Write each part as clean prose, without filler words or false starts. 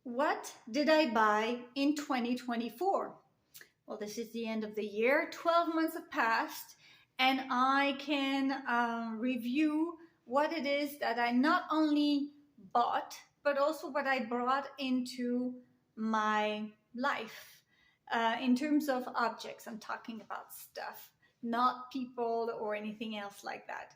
What did I buy in 2024? Well, this is the end of the year. 12 months have passed, and I can review what it is that I not only bought, but also what I brought into my life. In terms of objects, I'm talking about stuff, not people or anything else like that.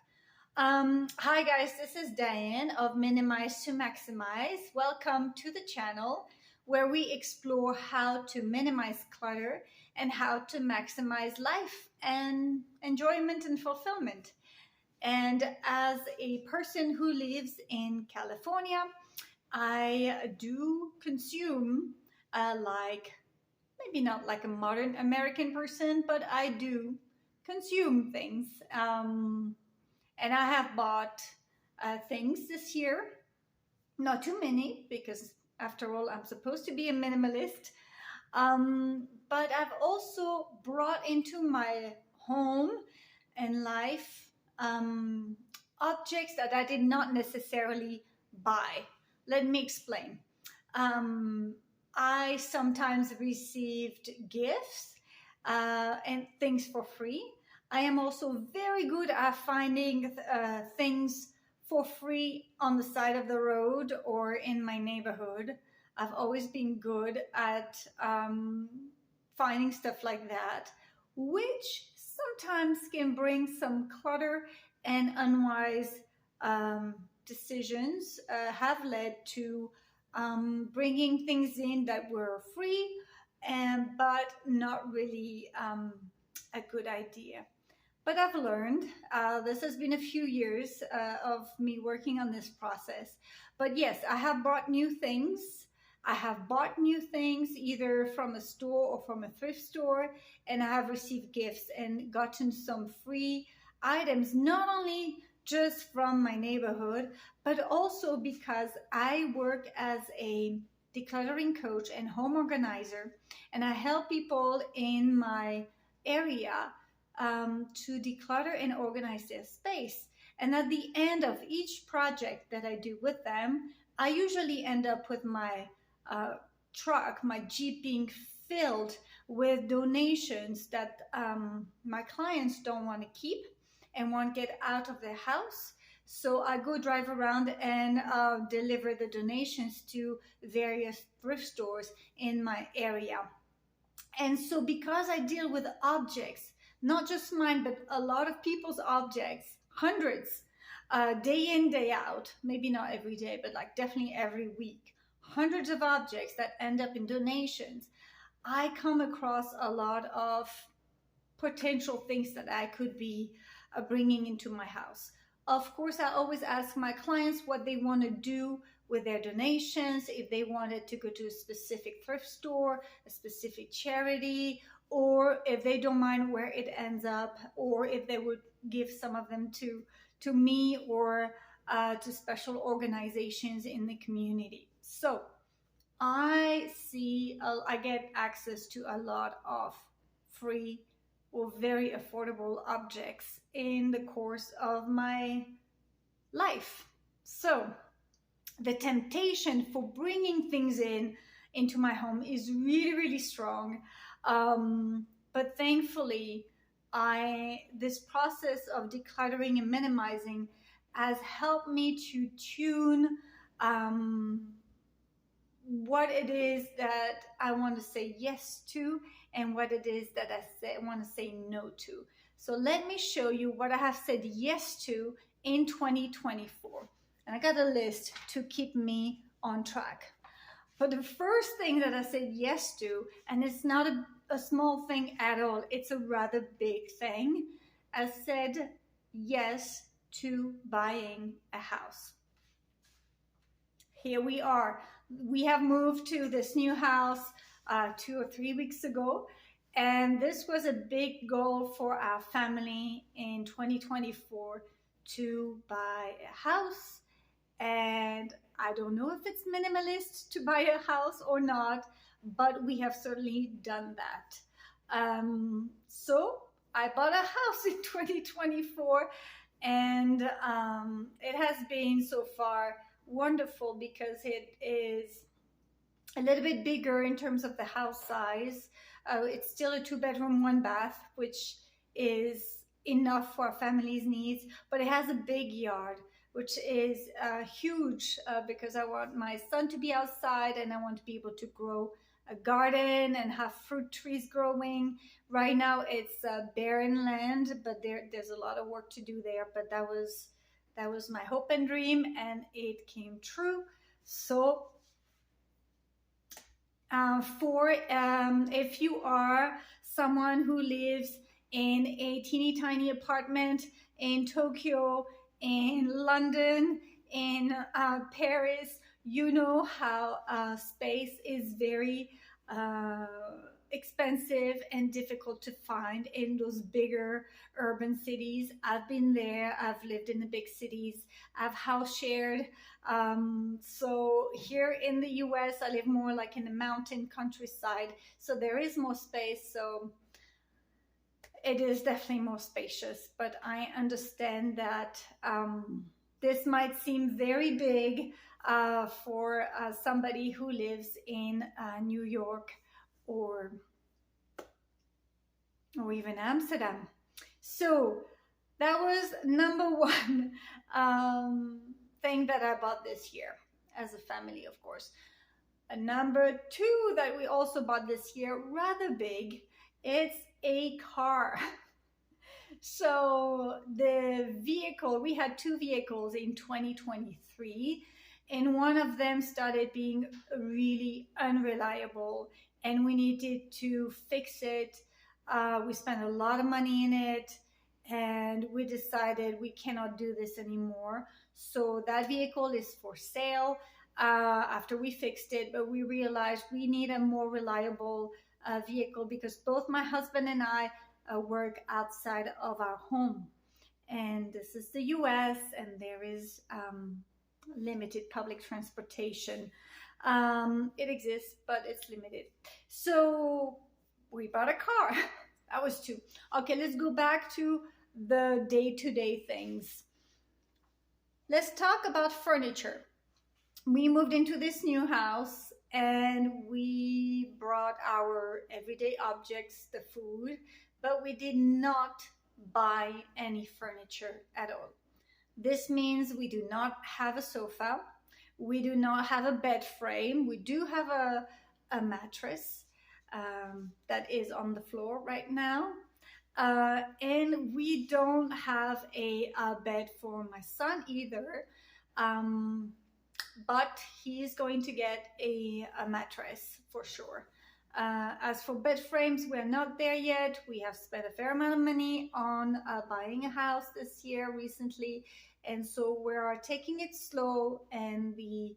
Hi guys, this is Diane of Minimize to Maximize. Welcome to the channel where we explore how to minimize clutter and how to maximize life and enjoyment and fulfillment. And as a person who lives in California, I do consume like maybe not like a modern American person, but I do consume things. And I have bought things this year, not too many, because after all, I'm supposed to be a minimalist. But I've also brought into my home and life objects that I did not necessarily buy. Let me explain. I sometimes received gifts and things for free. I am also very good at finding things for free on the side of the road or in my neighborhood. I've always been good at finding stuff like that, which sometimes can bring some clutter and unwise decisions, have led to bringing things in that were free but not really a good idea. But I've learned, this has been a few years of me working on this process. But yes, I have bought new things. I have bought new things either from a store or from a thrift store, and I have received gifts and gotten some free items, not only just from my neighborhood, but also because I work as a decluttering coach and home organizer, and I help people in my area to declutter and organize their space. And at the end of each project that I do with them, I usually end up with my truck, my Jeep being filled with donations that my clients don't want to keep and want to get out of their house. So I go drive around and deliver the donations to various thrift stores in my area. And so because I deal with objects, not just mine, but a lot of people's objects, hundreds, day in, day out, maybe not every day, but like definitely every week, hundreds of objects that end up in donations, I come across a lot of potential things that I could be bringing into my house. Of course, I always ask my clients what they want to do with their donations, if they wanted to go to a specific thrift store, a specific charity, or if they don't mind where it ends up, or if they would give some of them to me or to special organizations in the community. So I get access to a lot of free or very affordable objects in the course of my life. So the temptation for bringing things into my home is really, really strong. But thankfully, this process of decluttering and minimizing has helped me to tune what it is that I want to say yes to and what it is that I want to say no to. So let me show you what I have said yes to in 2024. And I got a list to keep me on track. But the first thing that I said yes to, and it's not a small thing at all, it's a rather big thing, I said yes to buying a house. Here we are. We have moved to this new house 2 or 3 weeks ago, and this was a big goal for our family in 2024 to buy a house. And I don't know if it's minimalist to buy a house or not, but we have certainly done that. So I bought a house in 2024, and it has been so far wonderful because it is a little bit bigger in terms of the house size. It's still a 2 bedroom, 1 bath, which is enough for our family's needs, but it has a big yard, which is huge because I want my son to be outside and I want to be able to grow a garden and have fruit trees growing. Right now it's barren land, but there's a lot of work to do there. But that was my hope and dream, and it came true. So for if you are someone who lives in a teeny tiny apartment in Tokyo, in London, in Paris, you know how space is very expensive and difficult to find in those bigger urban cities. I've been there, I've lived in the big cities, I've house shared. So here in the US, I live more like in the mountain countryside, so there is more space. So it is definitely more spacious, but I understand that this might seem very big for somebody who lives in New York or even Amsterdam. So that was number one thing that I bought this year as a family, of course. And number two that we also bought this year, rather big, it's a car. So the vehicle, we had two vehicles in 2023, and one of them started being really unreliable, and we needed to fix it. We spent a lot of money in it, and we decided we cannot do this anymore. So that vehicle is for sale after we fixed it, but we realized we need a more reliable vehicle because both my husband and I work outside of our home. And this is the US, and there is limited public transportation. It exists, but it's limited. So we bought a car. That was two. Okay, let's go back to the day-to-day things. Let's talk about furniture. We moved into this new house and we brought our everyday objects, the food, but we did not buy any furniture at all. This means we do not have a sofa. We do not have a bed frame. We do have a mattress that is on the floor right now. And we don't have a bed for my son either. But he's going to get a mattress for sure. As for bed frames, we're not there yet. We have spent a fair amount of money on buying a house this year recently, and so we are taking it slow, and the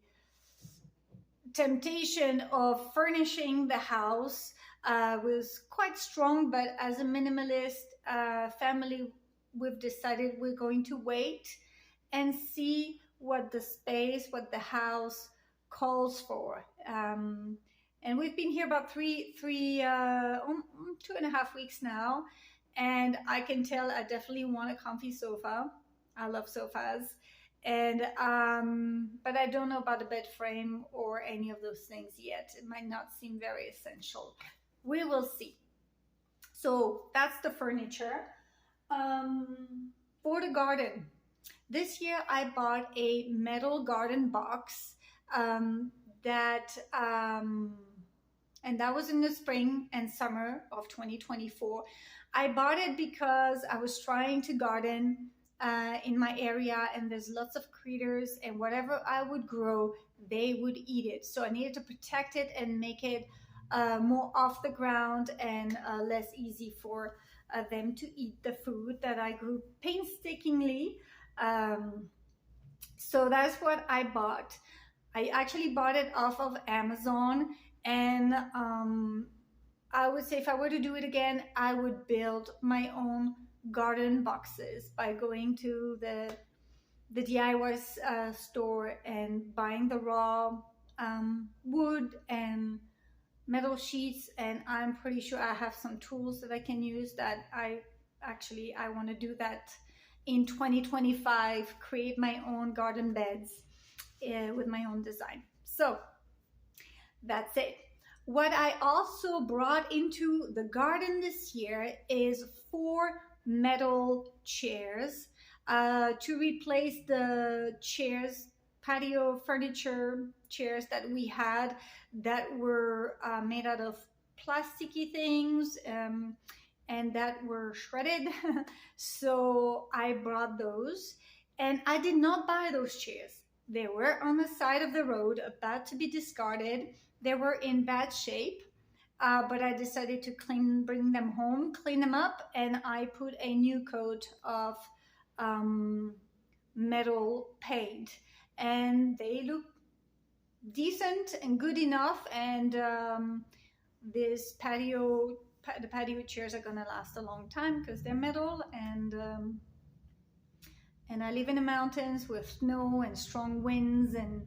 temptation of furnishing the house was quite strong, but as a minimalist family, we've decided we're going to wait and see what the space, what the house calls for. And we've been here about 2.5 weeks now, and I can tell I definitely want a comfy sofa. I love sofas. And but I don't know about a bed frame or any of those things yet. It might not seem very essential. We will see. So that's the furniture. For the garden, this year I bought a metal garden box and that was in the spring and summer of 2024. I bought it because I was trying to garden in my area, and there's lots of critters, and whatever I would grow, they would eat it. So I needed to protect it and make it more off the ground and less easy for them to eat the food that I grew painstakingly. So that's what I bought. I actually bought it off of Amazon, and I would say if I were to do it again, I would build my own garden boxes by going to the DIY store and buying the raw wood and metal sheets, and I'm pretty sure I have some tools that I can use that I want to do that in 2025, create my own garden beds with my own design. So That's it. What I also brought into the garden this year is four metal chairs to replace the chairs, patio furniture chairs that we had that were made out of plasticky things and that were shredded. So I brought those, and I did not buy those chairs. They were on the side of the road, about to be discarded. They were in bad shape, but I decided to bring them home, clean them up, and I put a new coat of um, metal paint, and they look decent and good enough. And the patio chairs are gonna last a long time because they're metal, and I live in the mountains with snow and strong winds, and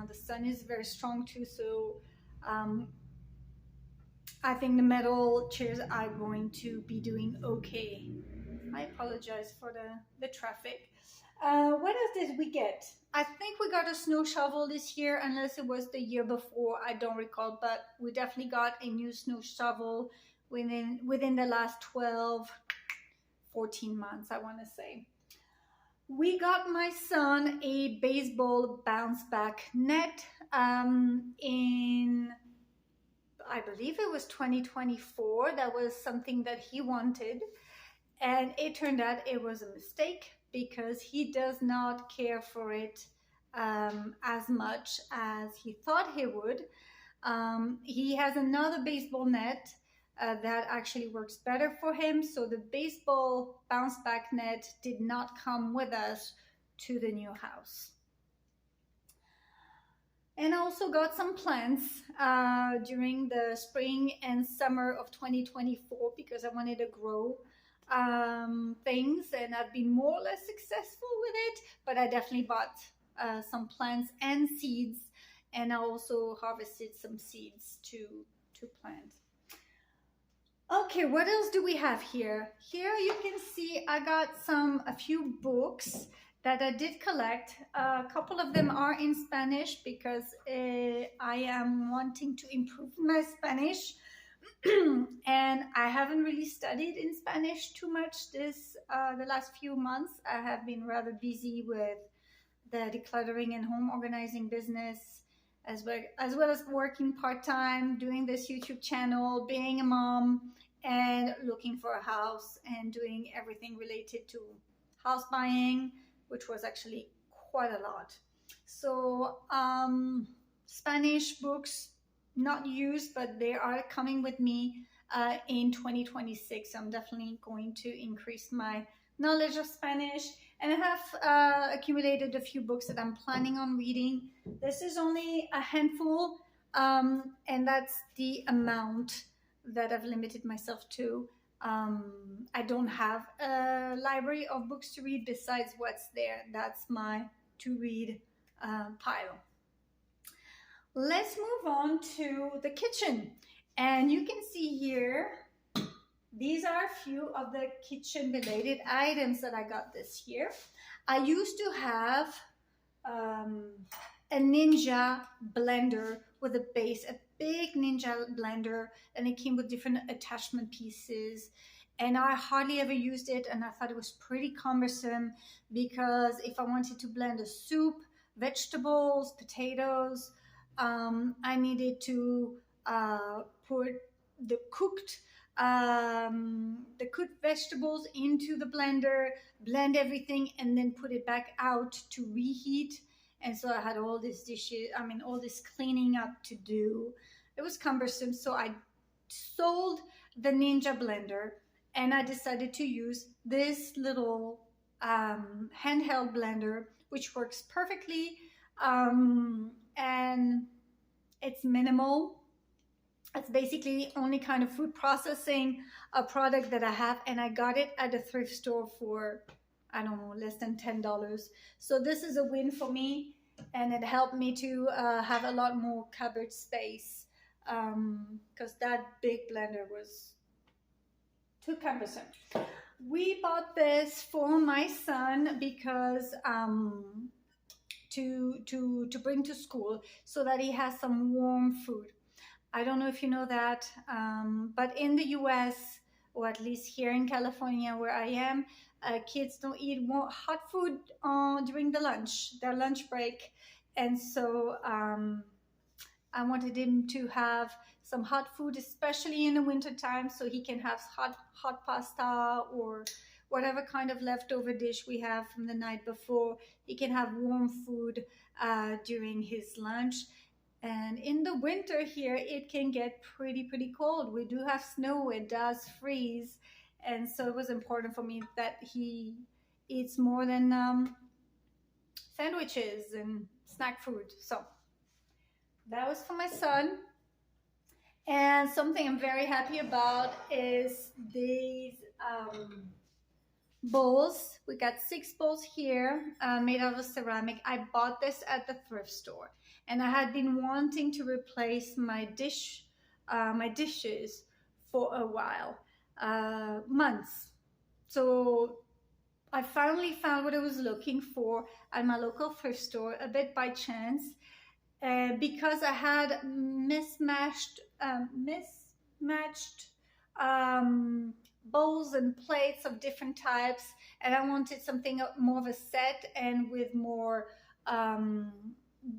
the sun is very strong too. So um, I think the metal chairs are going to be doing okay. I apologize for the traffic. What else did we get? I think we got a snow shovel this year, unless it was the year before. I don't recall, but we definitely got a new snow shovel within the last 12, 14 months, I want to say. We got my son a baseball bounce back net in, I believe it was 2024. That was something that he wanted. And it turned out it was a mistake because he does not care for it as much as he thought he would. He has another baseball net that actually works better for him. So the baseball bounce back net did not come with us to the new house. And I also got some plants during the spring and summer of 2024 because I wanted to grow things, and I've been more or less successful with it, but I definitely bought some plants and seeds, and I also harvested some seeds to plant. Okay, what else do we have here? Here you can see I got a few books that I did collect. A couple of them are in Spanish because I am wanting to improve my Spanish. And I haven't really studied in Spanish too much the last few months. I have been rather busy with the decluttering and home organizing business, as well as working part-time, doing this YouTube channel, being a mom, and looking for a house and doing everything related to house buying, which was actually quite a lot. So Spanish books not used, but they are coming with me in 2026. I'm definitely going to increase my knowledge of Spanish, and I have accumulated a few books that I'm planning on reading. This is only a handful, and that's the amount that I've limited myself to. I don't have a library of books to read besides what's there. That's my to read pile. Let's move on to the kitchen. And you can see here, these are a few of the kitchen related items that I got this year. I used to have a Ninja blender with a base, a big Ninja blender, and it came with different attachment pieces. And I hardly ever used it, and I thought it was pretty cumbersome because if I wanted to blend a soup, vegetables, potatoes, I needed to put the cooked vegetables into the blender, blend everything, and then put it back out to reheat. And so I had all these dishes, all this cleaning up to do. It was cumbersome, so I sold the Ninja blender, and I decided to use this little handheld blender, which works perfectly, and it's minimal. It's basically the only kind of food processing product that I have, and I got it at a thrift store for, I don't know, less than $10. So this is a win for me, and it helped me to have a lot more cupboard space because that big blender was too cumbersome. We bought this for my son because to bring to school so that he has some warm food. I don't know if you know that, but in the US, or at least here in California where I am, kids don't eat hot food during their lunch break. And so I wanted him to have some hot food, especially in the winter time, so he can have hot pasta or whatever kind of leftover dish we have from the night before. He can have warm food during his lunch. And in the winter here, it can get pretty cold. We do have snow, it does freeze. And so it was important for me that he eats more than sandwiches and snack food. So that was for my son. And something I'm very happy about is these bowls. We got 6 bowls here made out of ceramic. I bought this at the thrift store, and I had been wanting to replace my dishes for a while, months. So I finally found what I was looking for at my local thrift store, a bit by chance, because I had mismatched bowls and plates of different types, and I wanted something more of a set and with more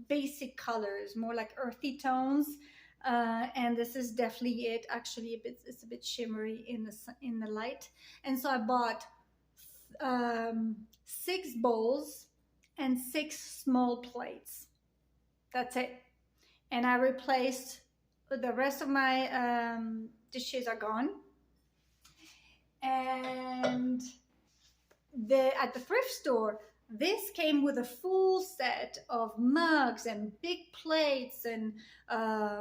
basic colors, more like earthy tones. And this is definitely it. Actually, it's a bit shimmery in the light, and so I bought 6 bowls and 6 small plates. That's it. And I replaced the rest of my dishes are gone. And at the thrift store, this came with a full set of mugs and big plates and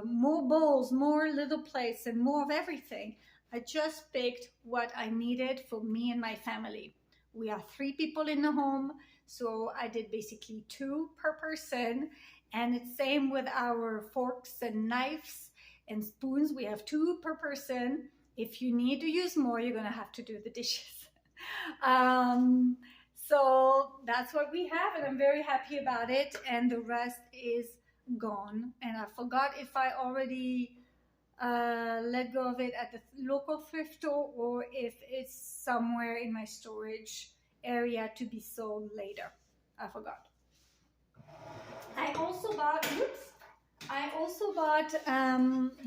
more bowls, more little plates, and more of everything. I just picked what I needed for me and my family. We are 3 people in the home, so I did basically 2 per person. And it's same with our forks and knives and spoons. We have 2 per person. If you need to use more, you're going to have to do the dishes. So that's what we have, and I'm very happy about it. And the rest is gone. And I forgot if I already let go of it at the local thrift store or if it's somewhere in my storage area to be sold later. I forgot. I also bought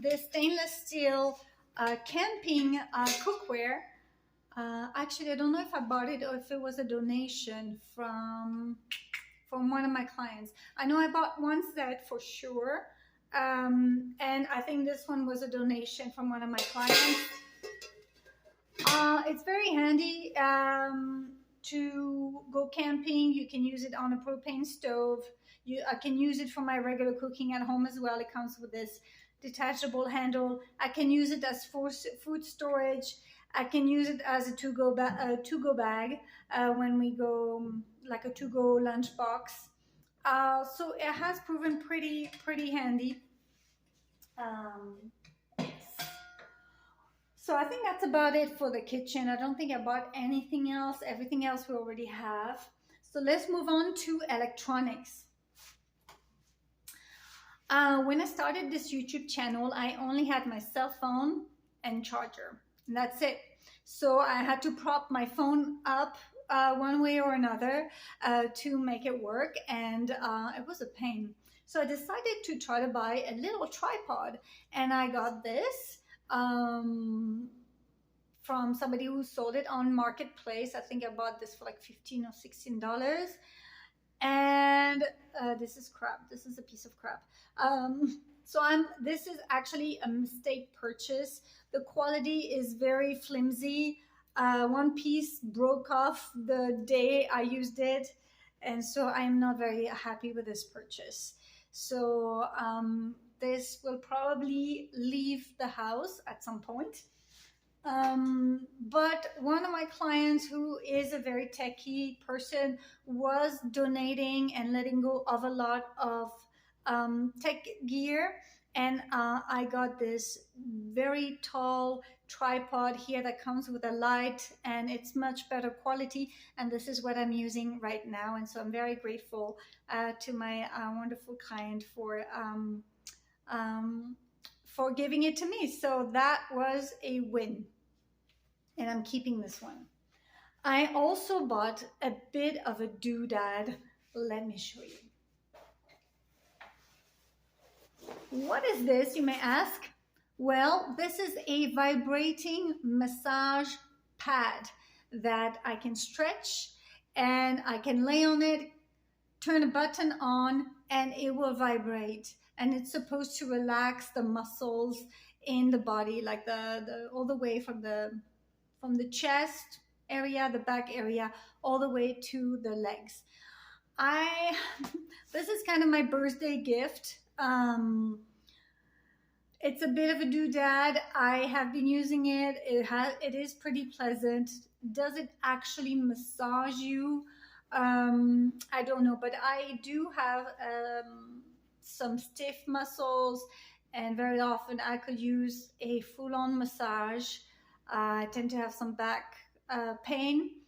this stainless steel camping cookware. Actually, I don't know if I bought it or if it was a donation from one of my clients. I know I bought one set for sure, and I think this one was a donation from one of my clients. It's very handy to go camping. You can use it on a propane stove. I can use it for my regular cooking at home as well. It comes with this detachable handle. I can use it as food storage. I can use it as a to-go bag when we go, like a to-go lunch box. So it has proven pretty handy. Yes. So I think that's about it for the kitchen. I don't think I bought anything else. Everything else we already have. So let's move on to electronics. When I started this YouTube channel, I only had my cell phone and charger. And that's it. So I had to prop my phone up one way or another to make it work, and it was a pain. So I decided to try to buy a little tripod, and I got this from somebody who sold it on Marketplace. I think I bought this for like $15 or $16. And this is crap. This is a piece of crap. This is actually a mistake purchase. The quality is very flimsy. One piece broke off the day I used it, and so I'm not very happy with this purchase. So this will probably leave the house at some point. But one of my clients, who is a very techie person, was donating and letting go of a lot of tech gear, and I got this very tall tripod here that comes with a light, and it's much better quality, and this is what I'm using right now. And so I'm very grateful to my wonderful client for giving it to me. So that was a win, and I'm keeping this one. I also bought a bit of a doodad. Let me show you. What is this, you may ask? Well, this is a vibrating massage pad that I can stretch, and I can lay on it, turn a button on, and it will vibrate. And it's supposed to relax the muscles in the body, like the all the way from the chest area, the back area, all the way to the legs. This is kind of my birthday gift. It's a bit of a doodad. I have been using it. It is pretty pleasant. Does it actually massage you? I don't know, but I do have some stiff muscles, and very often I could use a full-on massage. I tend to have some back pain,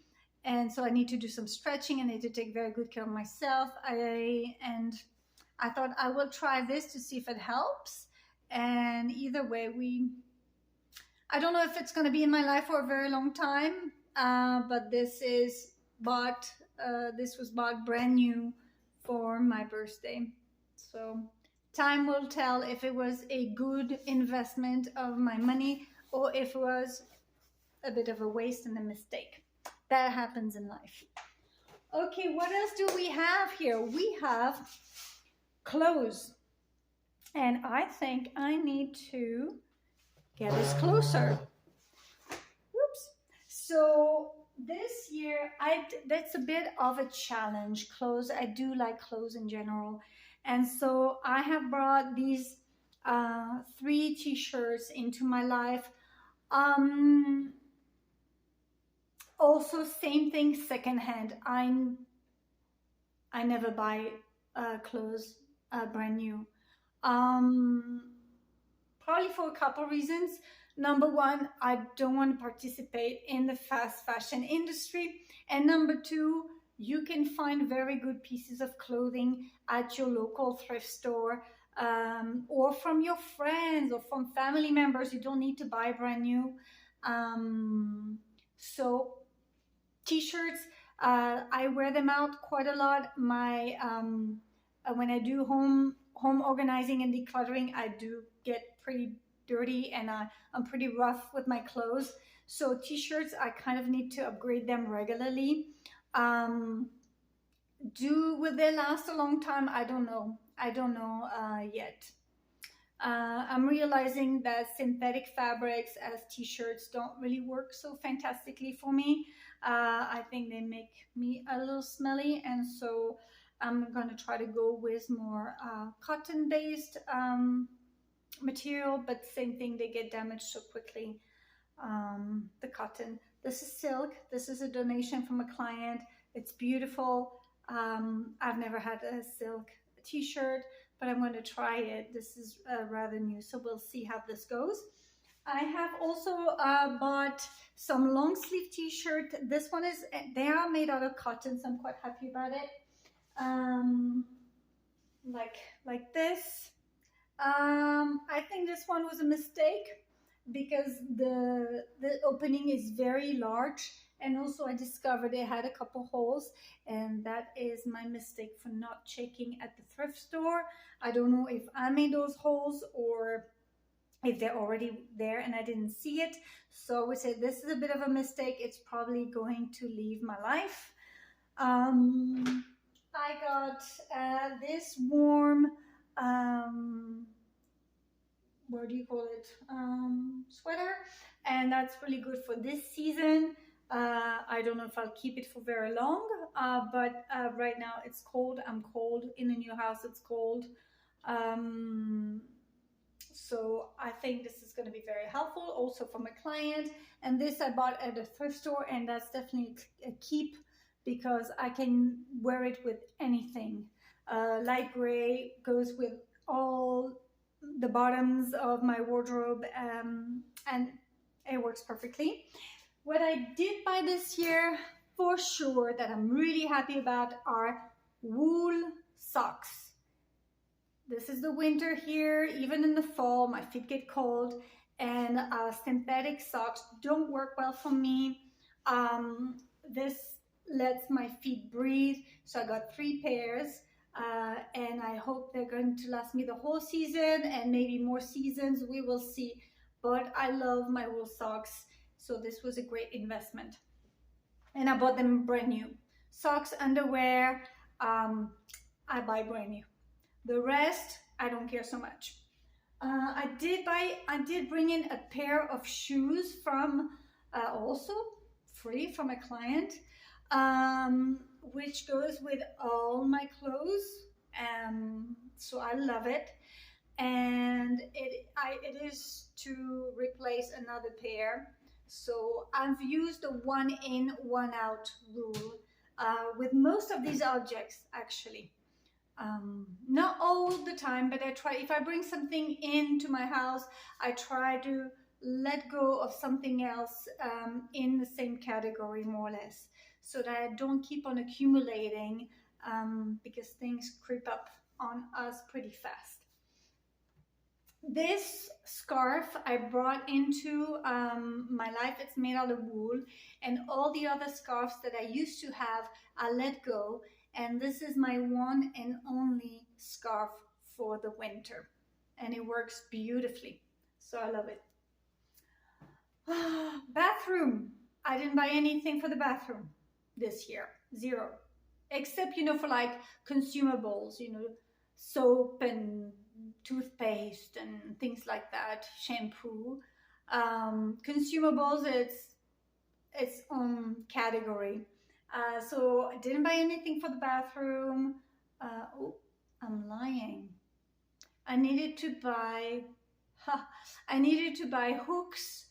and so I need to do some stretching. I need to take very good care of myself. And I thought I will try this to see if it helps. And either way, I don't know if it's going to be in my life for a very long time, but this was bought brand new for my birthday. So time will tell if it was a good investment of my money or if it was a bit of a waste and a mistake. That happens in life. Okay, what else do we have here? We have clothes. And I think I need to get us closer. Whoops. So this year, that's a bit of a challenge. Clothes, I do like clothes in general. And so I have brought these 3 t-shirts into my life. Also, same thing, secondhand. I never buy clothes brand new. Probably for a couple reasons. Number one, I don't want to participate in the fast fashion industry. And number two, you can find very good pieces of clothing at your local thrift store, or from your friends or from family members. You don't need to buy brand new. So t-shirts, I wear them out quite a lot. When I do home organizing and decluttering, I do get pretty dirty, and I'm pretty rough with my clothes. So t-shirts, I kind of need to upgrade them regularly. Will they last a long time? I don't know yet. I'm realizing that synthetic fabrics as t-shirts don't really work so fantastically for me. I think they make me a little smelly, and so I'm going to try to go with more cotton-based material, but same thing, they get damaged so quickly. The cotton. This is silk. This is a donation from a client. It's beautiful. I've never had a silk t-shirt, but I'm going to try it. This is rather new, so we'll see how this goes. I have also bought some long sleeve t-shirt. This one they are made out of cotton, so I'm quite happy about it. Like this. I think this one was a mistake because the opening is very large, and also I discovered it had a couple holes, and that is my mistake for not checking at the thrift store. I don't know if I made those holes or if they're already there and I didn't see it. So we said this is a bit of a mistake. It's probably going to leave my life. I got this warm, what do you call it, sweater, and that's really good for this season. I don't know if I'll keep it for very long, but right now it's cold. I'm cold in a new house. It's cold. So I think this is going to be very helpful also for my client. And this I bought at a thrift store, and that's definitely a keep because I can wear it with anything. Light gray goes with all the bottoms of my wardrobe, and It works perfectly. What I did buy this year, for sure, that I'm really happy about are wool socks. This is the winter here. Even in the fall, my feet get cold, and synthetic socks don't work well for me. This lets my feet breathe, so I got 3 pairs, and I hope they're going to last me the whole season and maybe more seasons. We will see, but I love my wool socks, so this was a great investment, and I bought them brand new. Socks, underwear, I buy brand new. The rest, I don't care so much. I did bring in a pair of shoes from, also free from a client, which goes with all my clothes. So I love it. And it is to replace another pair. So I've used the 1 in, 1 out rule with most of these objects, actually. Not all the time, but I try, if I bring something into my house, I try to let go of something else in the same category, more or less, so that I don't keep on accumulating, because things creep up on us pretty fast. This scarf I brought into my life. It's made out of wool, and all the other scarves that I used to have, I let go. And this is my one and only scarf for the winter. And it works beautifully. So I love it. Bathroom. I didn't buy anything for the bathroom this year. 0. Except, for like consumables, soap and toothpaste and things like that, shampoo. Consumables, its own category. So I didn't buy anything for the bathroom. Oh, I'm lying. I needed to buy hooks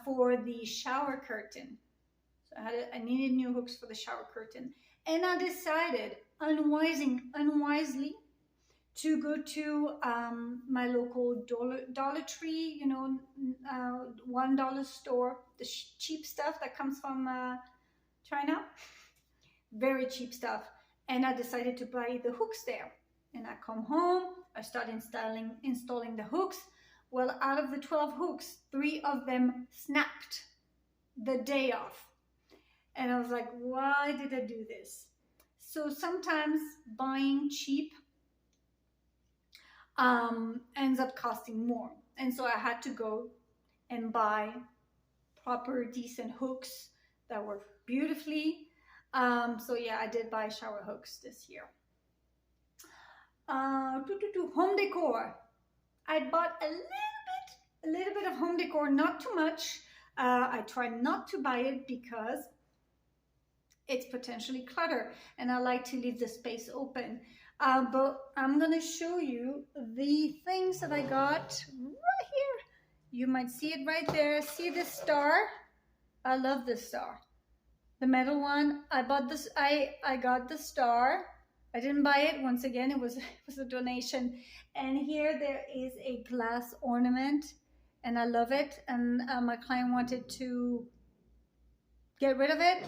for the shower curtain. So I needed new hooks for the shower curtain, and I decided unwisely to go to my local Dollar Tree, $1 store, the cheap stuff that comes from China, very cheap stuff. And I decided to buy the hooks there. And I come home, I start installing the hooks. Well, out of the 12 hooks, 3 of them snapped the day off. And I was like, why did I do this? So sometimes buying cheap ends up costing more. And so I had to go and buy proper, decent hooks that work beautifully. So yeah, I did buy shower hooks this year. Home decor. I bought a little bit of home decor, not too much. I try not to buy it because it's potentially clutter, and I like to leave the space open. But I'm gonna show you the things that I got right here. You might see it right there. See this star? I love this star. The metal one. I bought this. I got the star. I didn't buy it. Once again, it was a donation. And here there is a glass ornament, and I love it. And my client wanted to get rid of it,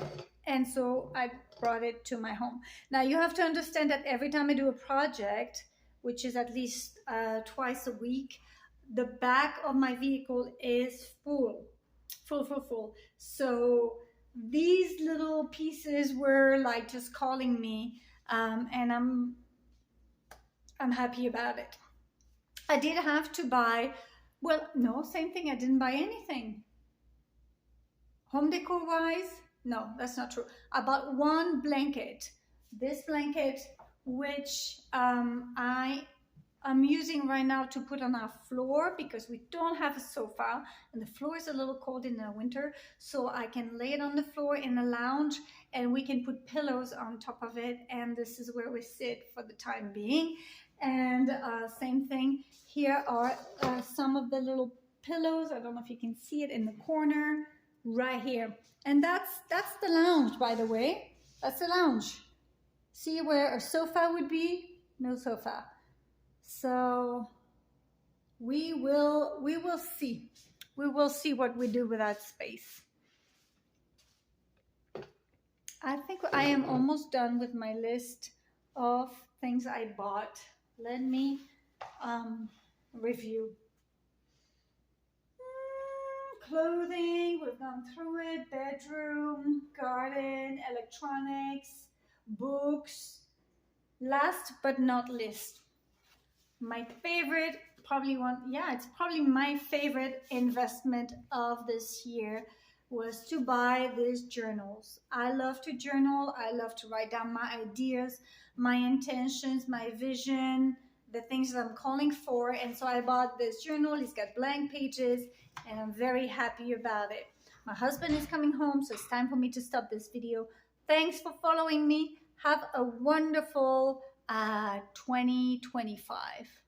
and so I brought it to my home. Now you have to understand that every time I do a project, which is at least twice a week, the back of my vehicle is full. So these little pieces were like just calling me, and I'm happy about it. I did have to buy, well, no, same thing. I didn't buy anything. Home decor wise, no, that's not true. I bought 1 blanket. This blanket, which I'm using right now to put on our floor because we don't have a sofa and the floor is a little cold in the winter. So I can lay it on the floor in the lounge and we can put pillows on top of it. And this is where we sit for the time being. And same thing, here are some of the little pillows. I don't know if you can see it in the corner right here. And that's the lounge, by the way. That's the lounge. See where a sofa would be? No sofa. So we will see. we will see what we do with that space. I think I am almost done with my list of things I bought. Let me review. Clothing, we've gone through it. Bedroom, garden, electronics, books. Last but not least, my favorite, it's probably my favorite investment of this year was to buy these journals. I love to journal. I love to write down my ideas, my intentions, my vision, the things that I'm calling for. And so I bought this journal. It's got blank pages and I'm very happy about it. My husband is coming home, so it's time for me to stop this video. Thanks for following me. Have a wonderful 2025.